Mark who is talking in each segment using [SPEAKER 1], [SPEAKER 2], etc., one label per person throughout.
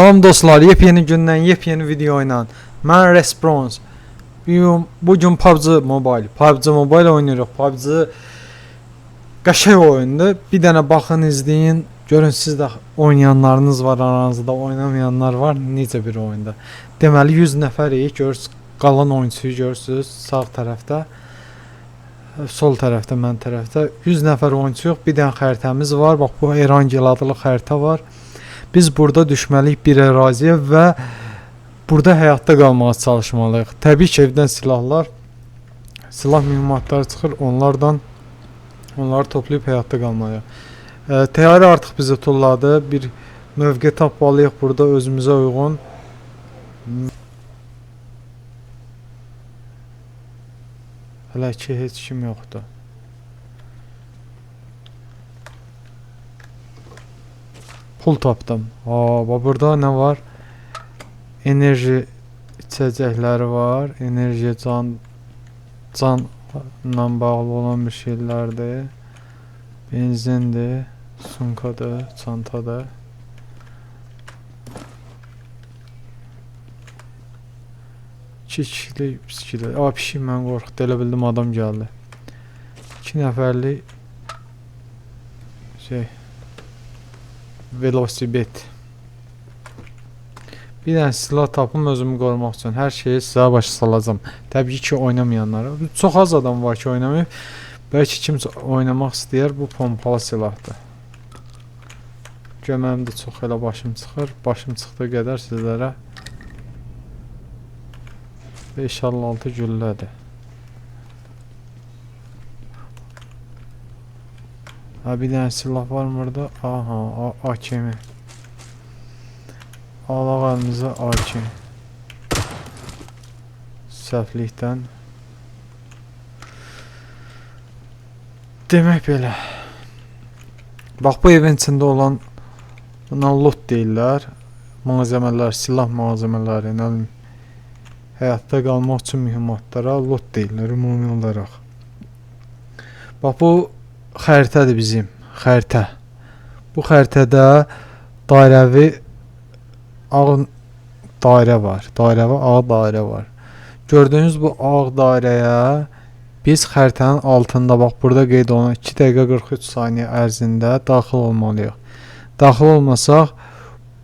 [SPEAKER 1] Salam dostlar, yepyeni gündən yepyeni video ilə mən Response. Bugün PUBG Mobile oynayırıq. PUBG qəşəng oyundur. Bir dənə baxın, izləyin. Görün, siz də oynayanlarınız var, aranızda oynamayanlar var. Necə bir oyunda. Deməli 100 nəfərik. Görürsüz, qalan oyunçuyu görürsüz sağ tərəfdə. Sol tərəfdə, mən tərəfdə 100 nəfər oyunçuyuq. Bir dənə xəritəmiz var. Bax, bu Erangel adlı xəritə var. Biz burada düşməliyik bir əraziyə və burada həyatda qalmağa çalışmalıyıq. Təbii ki, evdən silah mühimmatları çıxır, onları toplayıb həyatda qalmalıyıq. Təyyarə artıq bizi tulladı. Bir mövqe tapmalıyıq burada özümüzə uyğun. Hələ ki, heç kim yoxdur. Pul tapdım. Burada nə var? Enerji içəcəkləri var. Enerji canla bağlı olan bir şeylərdir. Benzindir, sumkadır, çantadır. Kişilik, pişkilik. Pişik, mən qorxdu. Elə bildim adam gəldi. 2 nəfərlik velosiped. Bir dənə silah tapım özümü qorumaq üçün. Hər şeyi sizə başa salacağım. Təbii ki, oynamayanlara. Çox az adam var ki, oynamayıb. Bəlkə kimsə oynamaq istəyər. Bu pompalı silahdır. Mənim də çox elə başım çıxır. Başım çıxdığı qədər sizlərə 556 güllədir. Bir dənə silah var burada. Aha, AKM. Alaq əlimizə AKM. Səhvlikdən. Demək belə. Bax, bu evin içində olan buna loot deyirlər. Malzəmələr, silah malzəmələri, həyatda qalmaq üçün mühimmatlara loot deyirlər ümumi olaraq. Bax, bu xəritədir bizim, xəritə. Bu xəritədə dairəvi ağ dairə var. Dairəvi ağ dairə var. Gördüyünüz bu ağ dairəyə biz xəritənin altında, bax, burada qeyd olunan 2 dəqiqə 43 saniyə ərzində daxil olmalıyıq. Daxil olmasaq,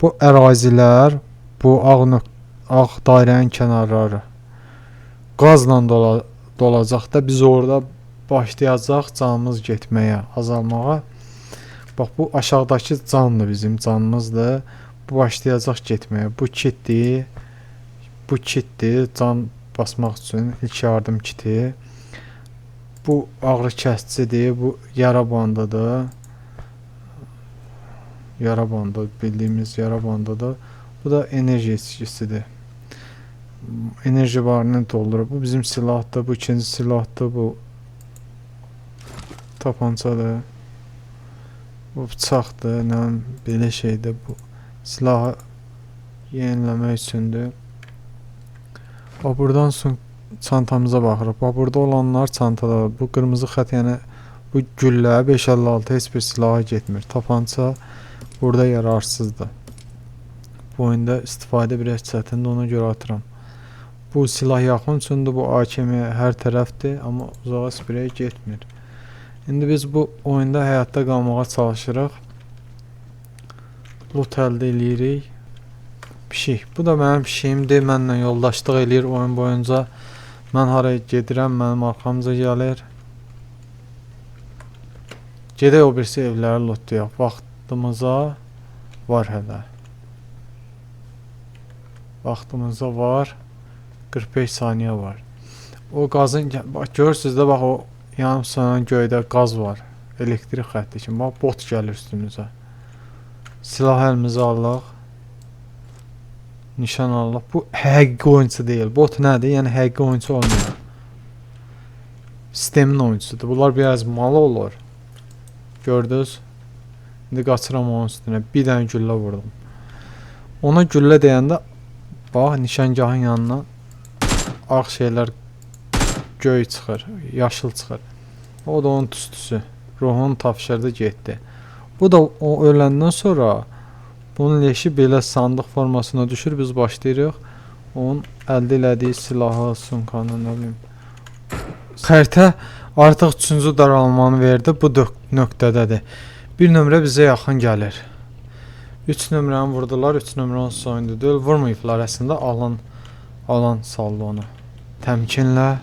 [SPEAKER 1] bu ərazilər, bu ağ dairənin kənarları qazla dolacaq da biz orada başlayacaq canımız getməyə, azalmağa. Bax, bu aşağıdakı candır, bizim canımızdır. Bu başlayacaq getməyə. Bu kitdir. Bu kitdir, can basmaq üçün ilk yardım kiti. Bu ağrı kəsicidir. Bu yara bandıdır. Yara bandı, bildiyimiz yara bandıdır. Bu da enerji içkisidir. Enerji barını doldurur. Bu bizim silahdır. Bu ikinci silahdır. Bu tapancadır. Bu bıçaqdır, belə şeydir. Bu silahı yeniləmək üçündür. Buradan son çantamıza baxırıq. Burada olanlar çantadadır. Bu qırmızı xət, yəni bu güllə 556 heç bir silaha getmir. Tapanca burada yararsızdır. Bu oyunda istifadə biraz çətindir, ona görə atıram. Bu silah yaxın üçündür. Bu AKM hər tərəfdir, amma uzağa sprey getmir. İndi biz bu oyunda həyatda qalmağa çalışırıq. Loot əldə eləyirik. Pişik. Bu da mənim pişiyimdir. Mənlə yoldaşlıq eləyir oyun boyunca. Mən haraya gedirəm, mənim arxamıza gəlir. Gedək o birisi evləri lootlayaq. Vaxtımıza var hələ. Vaxtımıza var. 45 saniyə var. O qazın, bax, görürsünüz də, bax, o yanıb sönen göydə qaz var. Elektrik xətti kimi. Bax, bot gəlir üstümüzə. Silah əlimizə alaq. Nişan alaq. Bu həqiqi oyuncu deyil. Bot nədir? Yəni həqiqi oyuncu olmuyor. Sistemin oyuncusudur. Bunlar biraz malı olur. Gördünüz? İndi qaçıram onun üstünə. Bir dənə güllə vurdum. Ona güllə deyəndə, bax, nişangahın yanına ağ şeylər, göy çıxır, yaşıl çıxır. O da onun tüstüsü. Ruhunu tapşırdı, getdi. Bu da o öləndən sonra Bunun leşi belə sandıq formasına düşür. Biz başlayırıq. Onun əldə elədiyi silahı, sumkanı, nə bilim. Xəritə artıq 3-cü daralmanı verdi. Bu nöqtədədir. Bir nömrə bizə yaxın gəlir. 3 nömrəni vurdular. 3 nömrəni soyundu. Vurmayıblar əslində. Alan saldı onu. Təmkinlə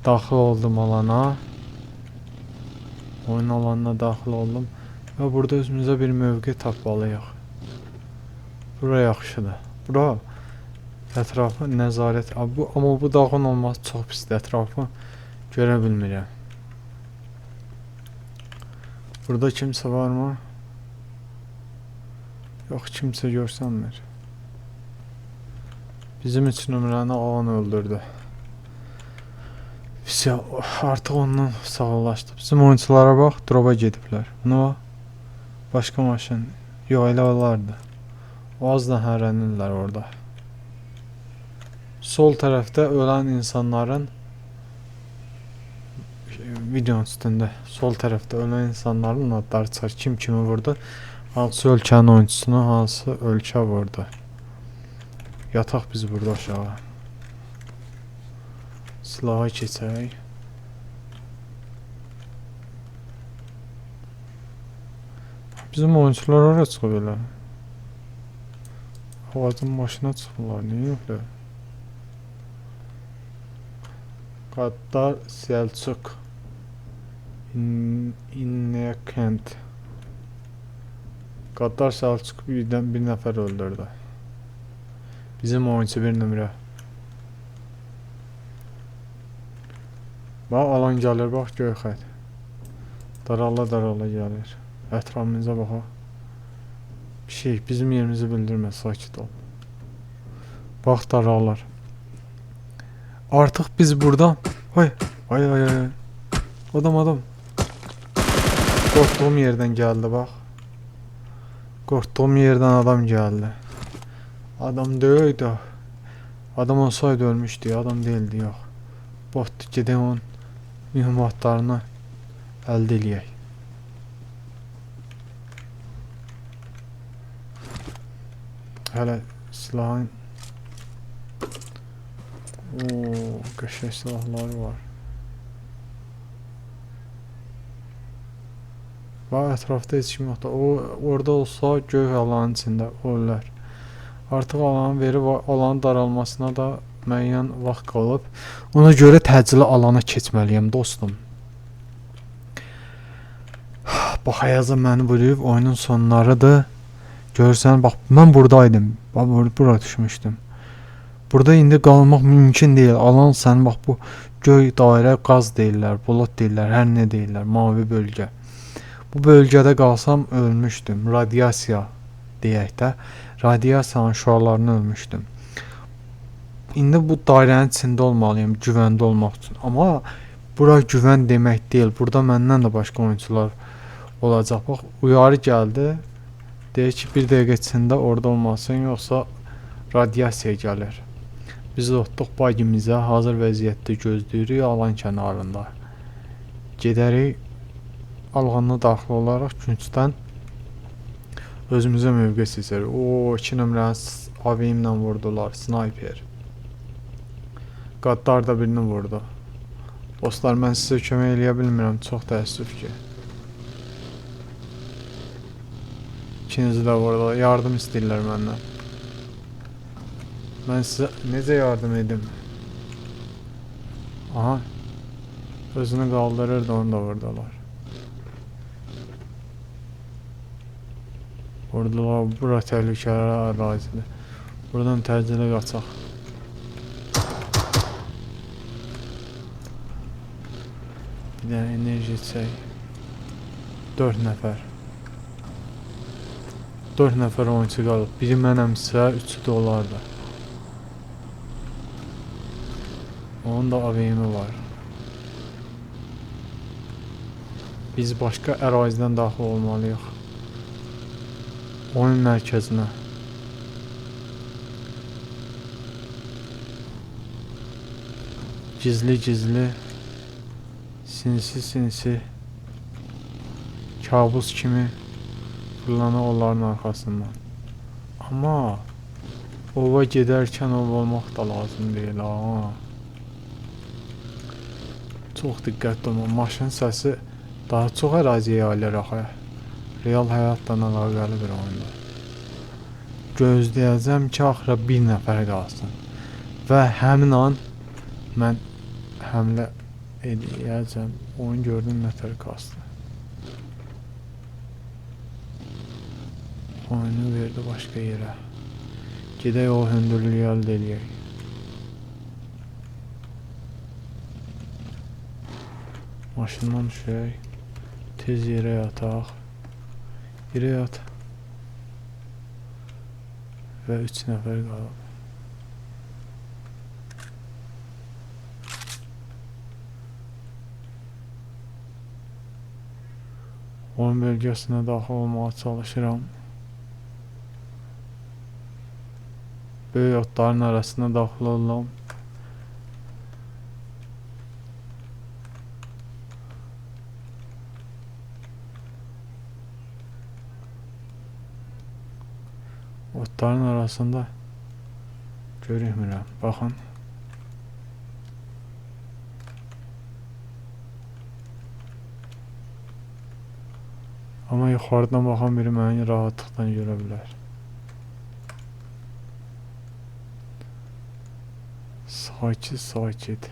[SPEAKER 1] daxil oldum alana. Oyun alanına daxil oldum. Və burada özümüzə bir mövqe tapmalıyıq. Bura yaxşıdır. Bura ətrafı nəzarət. Amma bu dağın olması çox pisdir. Ətrafı görə bilmirəm. Burada kimsə varmı? Yox, kimsə görsənmir. Bizim 3 nömrəni alan öldürdü. Biz artıq ondan sağollaşdıq. Bizim oyunculara bax, droba gediblər. Buna bax. Başqa maşın. Yox, elə olardı. O az da hərənirlər orada. Sol tərəfdə ölən insanların videonun üstündə sol tərəfdə ölən insanların adları çıxır. Kim kimi vurdu? Hansı ölkənin oyuncusunu hansı ölkə vurdu? Yataq biz burada aşağı. Silaha keçək. Bizim oyuncular oraya çıxıb elə. Ağacın başına çıxırlar. Niyə yoxdur? Qaddar Selçuk İnnekent. Qaddar Selçuk bir nəfər öldürdü. Bizim oyuncu bir nömrə. Bax, alan gəlir, bax, göyxət. Darala gəlir. Ətrafımıza baxaq. Bir şey, bizim yerimizi bildirmə, sakit ol. Bax, daralar. Artıq biz burada... Ay. Adam. Qorxduğum yerdən gəldi, bax. Qorxduğum yerdən adam gəldi. Adam deyildi. Adam olsaydı ölmüşdü, adam deyildi, yox. Botdu, gedək onun mühimmatlarını əldə eləyək. Hələ silahın... Ooo, qəşəng silahları var. Bax, ətrafda heç kim yoxdur. Orada olsa göy alanın içində ölürlər. Artıq alanı verib, alanın daralmasına da müəyyən vaxt qalıb. Ona görə təcili alana keçməliyəm, dostum. Bax, Ayazı məni bölüb, oyunun sonlarıdır. Görürsən, bax, mən buradaydım. Bax, bura düşmüşdüm. Burada indi qalmaq mümkün deyil. Alan sən, bax, bu göy dairə, qaz deyirlər, bulud deyirlər, hər nə deyirlər, mavi bölgə. Bu bölgədə qalsam ölmüşdüm. Radiasiya deyək də. Radiasiyanın şüalarını ölmüşdüm. İndi bu dairənin içində olmalıyım, güvəndə olmaq üçün. Amma bura güvən demək deyil. Burada məndən də başqa oyuncular olacaq. Bax, uyarı gəldi. Deyir ki, bir dəqiqə içində orada olmasın, yoxsa radiasiya gəlir. Biz otduq bagimizə, hazır vəziyyətdə gözləyirik alan kənarında. Gedərik, alğanına daxil olaraq küncdən özümüzə mövqe seçərik. O 2 nömrəni AVM-ilə vurdular, snayper. Qaddar da birini vurdu. Dostlar, mən sizə kömək eləyə bilmirəm, çox təəssüf ki. İkinizi də vurdular, yardım istəyirlər məndən. Mən sizə necə yardım edim? Aha, özünü qaldırırdı, onu da vurdular. Vurdular, bura təhlükəli ərazidir. Buradan təcili qaçaq. Bir dənə enerji içək. 4 nəfər. 4 nəfər oyuncu qalıb. Biri mənəmsə, 3'ü də olardı. Onun da AVM-i var. Biz başqa ərazidən daxil olmalıyıq. Oyun mərkəzinə. Gizli, sinsi, kabus kimi fırlanır onların arxasından. Amma ova gedərkən ov olmaq da lazım deyil ha. Çox diqqətli olma. Maşın səsi daha çox əraziyə yayılır axı. Real həyatla əlaqəli bir oyunda. Gözləyəcəm ki, axıra bir nəfər qalsın. Və həmin an mən həmlə edəcəm. Oyun gördüm nətər qastı. Oyunu verdi başqa yerə. Gedək o hündürlüyü əldə eləyək. Maşından düşək. Tez yerə yataq. Yerə yat. Və 3 nəfər qalıb. Oyun bölgəsinə daxil olmağa çalışıram. Böyük otların arasına daxil oldum. Otların arasında görünmürəm. Baxın. Amma yuxarıdan baxan biri məni rahatlıqla görə bilər. Sakit, sakit.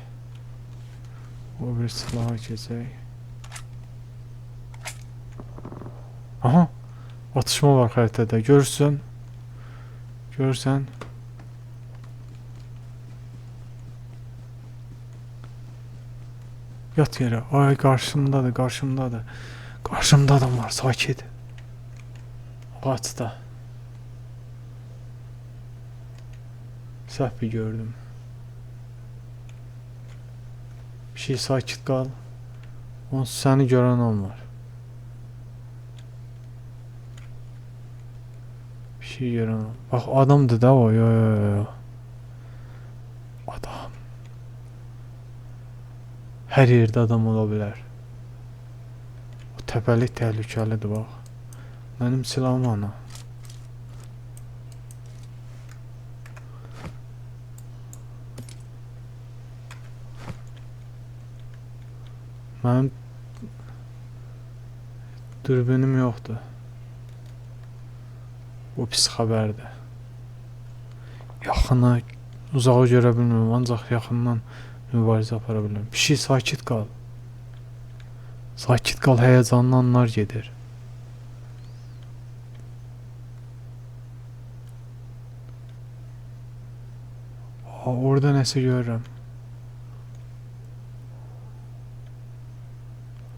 [SPEAKER 1] O bir silaha keçək. Aha! Atışma var xəritədə. Görürsən? Görürsən? Yat yerə. Ay, qarşımdadır, qarşımdadır. Qarşımda adam var, sakit. Ağaçda. Səhv gördüm. Bir şey sakit qal. Onsuz səni görən olmur. Bir şey görən olmur. Bax, adamdır da o. Yo. Adam. Hər yerdə adam ola bilər. O təpəlik təhlükəlidir, bax. Mənim silahım ana. Mənim dürbünüm yoxdur. Bu pis xəbərdir. Yaxına, uzağı görə bilmirəm, ancaq yaxından mübarizə apara bilirəm. Bir şey sakit qal. Sakit qal, həyəcanlı anlar gedir. Orada nəsə görürəm.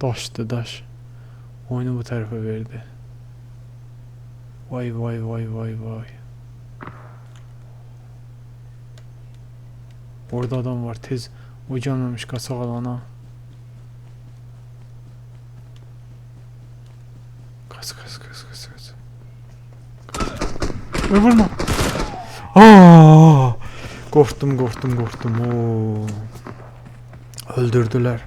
[SPEAKER 1] Daşdı, daş. Oyunu bu tərəfə verdi. Vay. Orada adam var, tez. O gəlməmiş qaçaq alana. Qaç. Vurma. Qorxdum. Öldürdülər.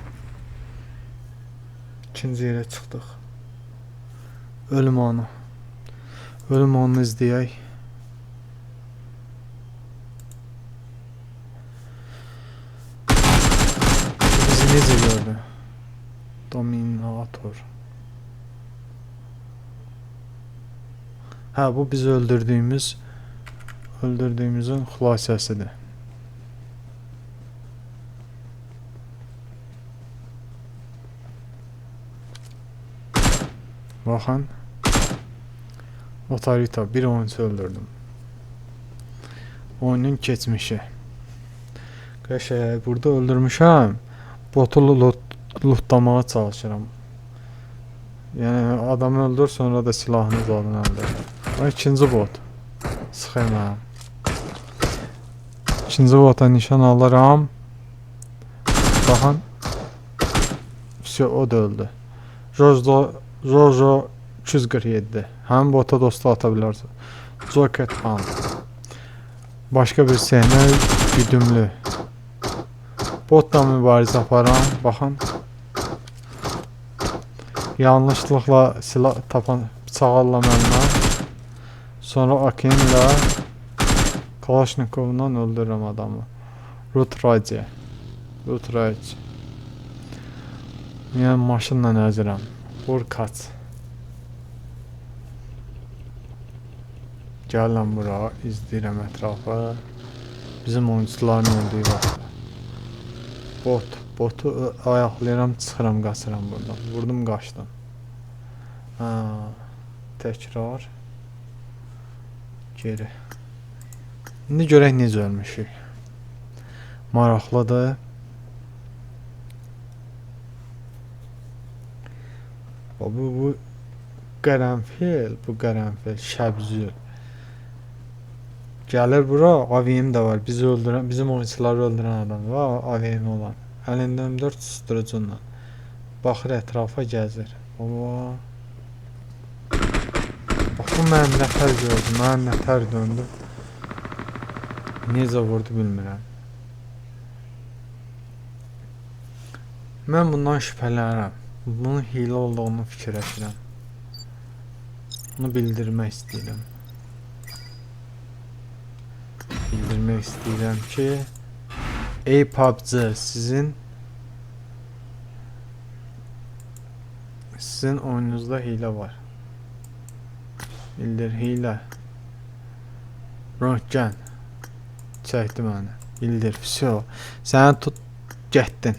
[SPEAKER 1] İkinci yerə çıxdıq. Ölüm anı. Ölüm anını izləyək. Bizi necə gördü? Dominator. Hə, bu biz öldürdüyümüzün xülasəsidir. Baxın. Otarita, bir oyuncu öldürdüm. Oyunun keçmişi. Qəşəng, burada öldürmüşəm. Botu lootlamağa çalışıram. Yəni adamı öldür, sonra da silahını alın əldə. İkinci bot. Sıxayım. İkinci bota nişan alıram. Baxın. O da öldü. Jojo 247. Həmin bota dostu ata bilərsən. Joket Han. Başqa bir səhnə güdümlü. Botla mübarizə aparan. Baxın. Yanlışlıqla silah tapan bıçaq allam əlinə. sonra Akin'la Kalaşnikov'dan öldürürüm adamı. Rutraycı. Yəni maşınla əzirəm. Vur kaç. Gəlin bura, izləyirəm ətrafı. Bizim oyuncuların öldüyü vaxtda. Botu ayaqlayıram, çıxıram, qaçıram buradan. Vurdum, qaçdım. Təkrar. Geri. İndi görək necə ölmüşük. Maraqlıdır. Bu qərənfil, Şəbzül. Gəlir bura, AVM də var. Bizi öldürən, bizim oyuncuları öldürən adam var, AVM olan. Əlində M4 susturucunla. Baxır ətrafa gəzir. Bax bu mənim nətər gördü, mənim nətər döndü. Necə vurdu bilmirəm. Mən bundan şübhələnirəm. Bunun hile olduğunu fikirləşirəm. Bunu bildirmək istəyirəm. Bildirmək istəyirəm ki, ey PUBG, sizin oyununuzda hile var. Bildir, hile. Röntgen. Çəkdi məni. Bildir, всё. Səni tut, getdin.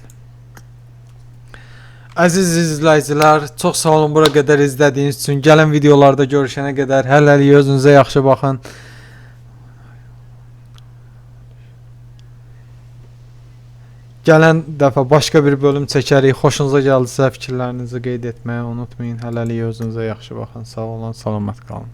[SPEAKER 1] Əziz izləyicilər, çox sağ olun bura qədər izlədiyiniz üçün. Gələn videolarda görüşənə qədər hələlik özünüzə yaxşı baxın. Gələn dəfə başqa bir bölüm çəkərik. Xoşunuza gəldisə fikirlərinizi qeyd etməyi unutmayın. Hələlik özünüzə yaxşı baxın. Sağ olun, salamat qalın.